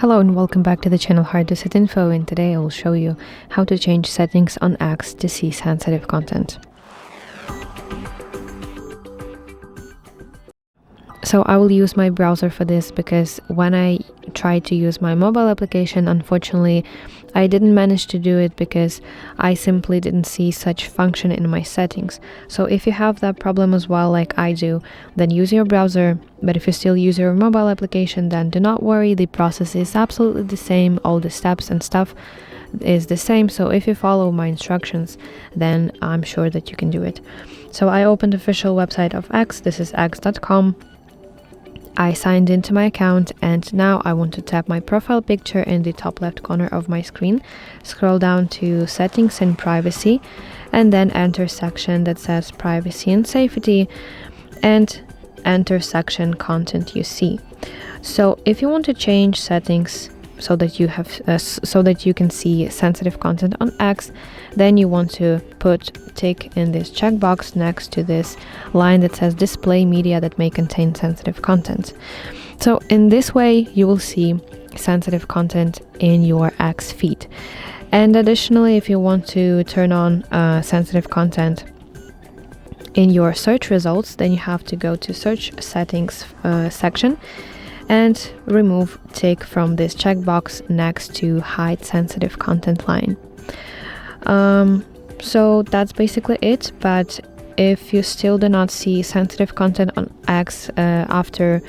Hello and welcome back to the channel Hard to Set Info, and today I will show you how to change settings on X to see sensitive content. So I will use my browser for this because when I tried to use my mobile application, unfortunately I didn't manage to do it because I simply didn't see such function in my settings. So if you have that problem as well like I do, then use your browser. But if you still use your mobile application, then do not worry, the process is absolutely the same, all the steps and stuff is the same. So if you follow my instructions, then I'm sure that you can do it. So I opened the official website of X, this is x.com. I signed into my account and now I want to tap my profile picture in the top left corner of my screen, scroll down to settings and privacy, and then enter section that says privacy and safety, and enter section content you see. So if you want to change settings so that you can see sensitive content on X, then you want to put tick in this checkbox next to this line that says display media that may contain sensitive content. So in this way you will see sensitive content in your X feed. And additionally, if you want to turn on sensitive content in your search results, then you have to go to search settings section and remove tick from this checkbox next to hide sensitive content line. So that's basically it. But if you still do not see sensitive content on X after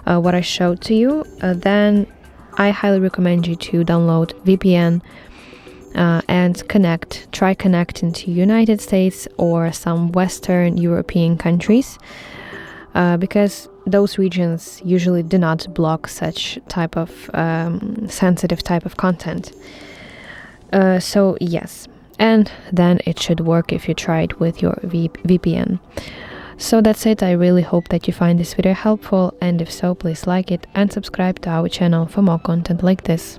what I showed to you, then I highly recommend you to download VPN and try connecting to United States or some Western European countries, because those regions usually do not block such type of sensitive type of content. So yes, and then it should work if you try it with your VPN. So that's it. I really hope that you find this video helpful, and if so, please like it and subscribe to our channel for more content like this.